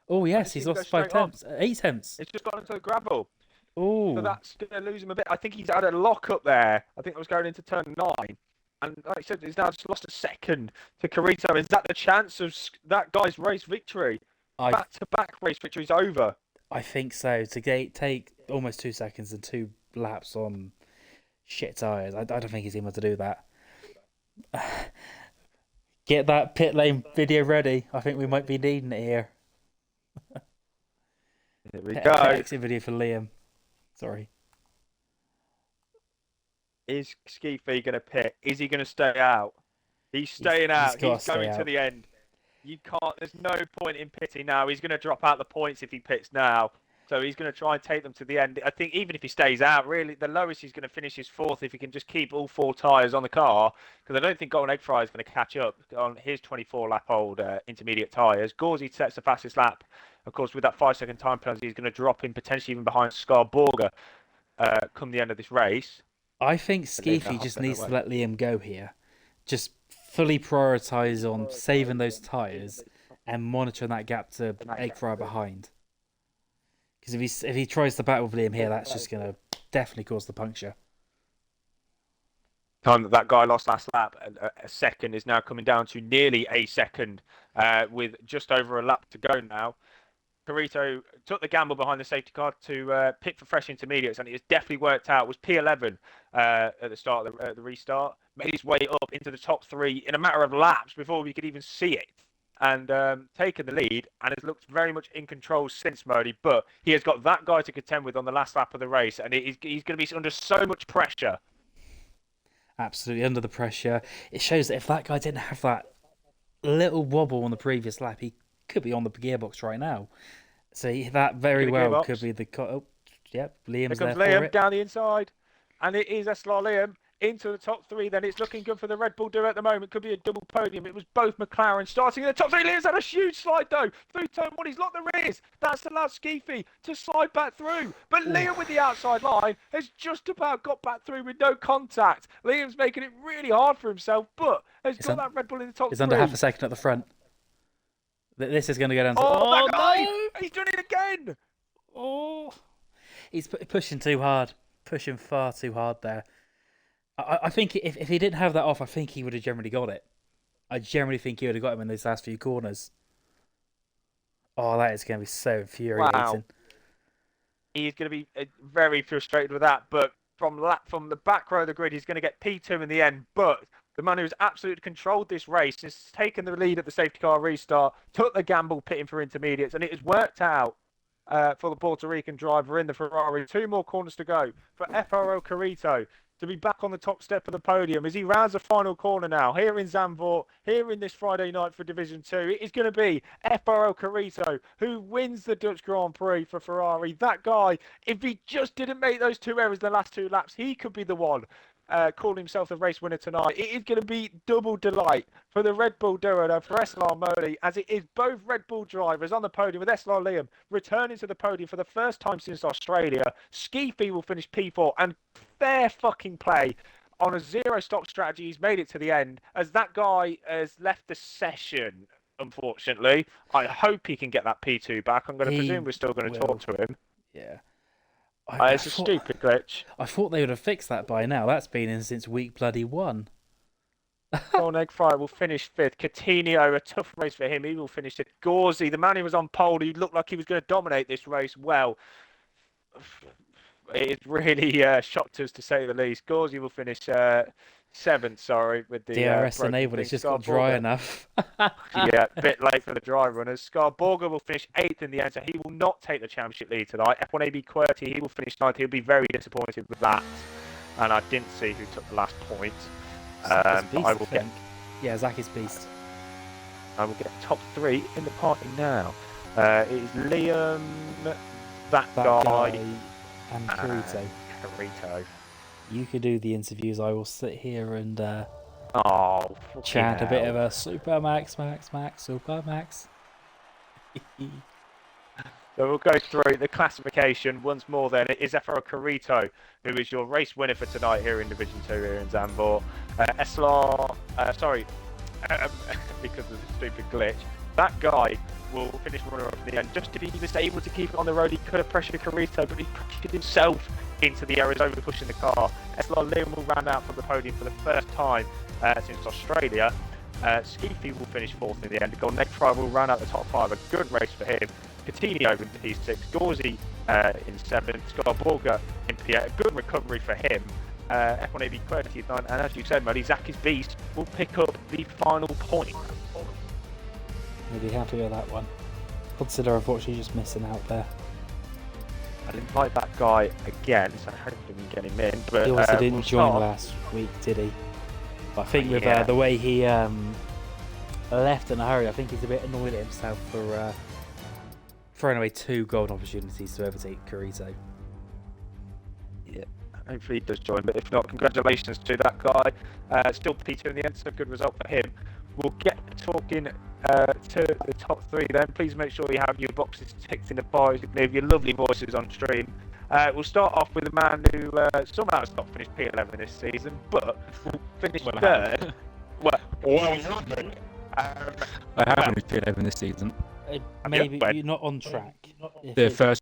Oh, yes, he's lost 5 tenths. 8 tenths. It's just gone into the gravel. Oh. So that's going to lose him a bit. I think he's had a lock up there. I think it was going into turn 9. And like I said, he's now just lost a second to Carito. Is that the chance of that guy's race victory? Back-to-back race victories over. I think so. To take almost 2 seconds and 2 laps on shit tyres. I don't think he's able to do that. Get that pit lane video ready. I think we might be needing it here. Here we go. Exit video for Liam. Sorry. Is Skeefy going to pit? Is he going to stay out? He's staying out. He's going to the end. You can't. There's no point in pitting now. He's going to drop out the points if he pits now. So he's going to try and take them to the end. I think even if he stays out, really, the lowest he's going to finish is fourth if he can just keep all 4 tyres on the car. Because I don't think Golden Egg Fry is going to catch up on his 24-lap-old intermediate tyres. Gauzy sets the fastest lap. Of course, with that 5-second time penalty, he's going to drop in potentially even behind Scar Borger come the end of this race. I think Skeefy just needs to let Liam go here. Just fully prioritise on saving those tyres and monitoring that gap to Egg Fry behind. Because if he tries to battle with Liam here, that's just going to definitely cause the puncture. Time that guy lost last lap, a second is now coming down to nearly a second with just over a lap to go now. Carito took the gamble behind the safety car to pit for fresh intermediates, and it has definitely worked out. It was P11 at the start of the restart. Made his way up into the top 3 in a matter of laps before we could even see it. And taken the lead, and has looked very much in control since, Modi. But he has got that guy to contend with on the last lap of the race, and he's going to be under so much pressure. Absolutely under the pressure. It shows that if that guy didn't have that little wobble on the previous lap, he could be on the gearbox right now. So that very well could be the... Oh, yep, Liam's there for it. Liam down the inside, and it is SLR Liam into the top 3. Then it's looking good for the Red Bull duo at the moment. Could be a double podium. It was both McLaren starting in the top 3. Liam's had a huge slide though through turn 1. He's locked the rears. That's allowed Skeefy to slide back through. But Liam with the outside line has just about got back through with no contact. Liam's making it really hard for himself, but has got that Red Bull in the top 3. It's under half a second at the front. This is going to go down to... Oh, that guy! No! He's done it again! Oh, he's pushing too hard. Pushing far too hard there. I think if he didn't have that off, I think he would have generally got it. I generally think he would have got him in those last few corners. Oh, that is going to be so infuriating. Wow. He's going to be very frustrated with that, but from the back row of the grid, he's going to get P2 in the end. But the man who's absolutely controlled this race has taken the lead at the safety car restart, took the gamble pitting for intermediates, and it has worked out for the Puerto Rican driver in the Ferrari. 2 more corners to go for FRO Carito to be back on the top step of the podium as he rounds the final corner now. Here in Zandvoort, here in this Friday night for Division 2, it is going to be FRO Carito who wins the Dutch Grand Prix for Ferrari. That guy, if he just didn't make those 2 errors the last 2 laps, he could be the one calling himself the race winner tonight. It is going to be double delight for the Red Bull duo, for SLR Modi, as it is both Red Bull drivers on the podium with SLR Liam returning to the podium for the first time since Australia. Skeefy will finish P4, and fair fucking play on a 0-stop strategy. He's made it to the end as that guy has left the session, unfortunately. I hope he can get that P2 back. I'm going to presume we're still going to talk to him. Yeah. It's a stupid glitch. I thought they would have fixed that by now. That's been in since week bloody 1. Golden Egg Fry will finish 5th. Coutinho, a tough race for him. He will finish it. Gauzy, the man who was on pole, who looked like he was going to dominate this race, well, it really shocked us to say the least. Gauzy will finish 7th, with the DRS enabled. It's just got dry enough. Yeah, a bit late for the dry runners. Scar Borger will finish 8th in the end, so he will not take the championship lead tonight. F1AB QWERTY, he will finish 9th. He'll be very disappointed with that. And I didn't see who took the last point. I will get. Yeah, Zach is beast. I will get top 3 in the party now. It is Liam, that guy, and Carito. You could do the interviews. I will sit here and chant a bit of a Super Max, Super Max. So we'll go through the classification once more then. It is FRO Carito, who is your race winner for tonight here in Division 2 here in Zandvoort. Because of the stupid glitch, that guy will finish runner-up in the end. Just if he was able to keep it on the road, he could have pressured Carito, but he pressured himself into the areas over pushing the car. SLR Liam will round out from the podium for the first time since Australia. Skeefy will finish 4th in the end. Golden Egg Fry will round out the top 5. A good race for him. Coutinho in P6, Gauzy in 7th, Scar Borger in P8. A good recovery for him. F1AB QWERTY is 9, and as you said, Muddy, Zach's Beast will pick up the final point. I'll be happy with that one. Consider unfortunately just missing out there. I'll invite that guy again, so hopefully we can get him in. But he also didn't join last week, did he? But I think with the way he left in a hurry. I think he's a bit annoyed at himself for throwing away 2 golden opportunities to overtake Carito. Yeah, hopefully he does join, but if not, congratulations to that guy. Still Peter in the end, so good result for him. We'll get talking to the top 3 then. Please make sure you have your boxes ticked in the box, leave your lovely voices on stream. We'll start off with a man who somehow has not finished P11 this season, but finished third. I haven't finished P11 this season. Maybe when? you're not on track. The first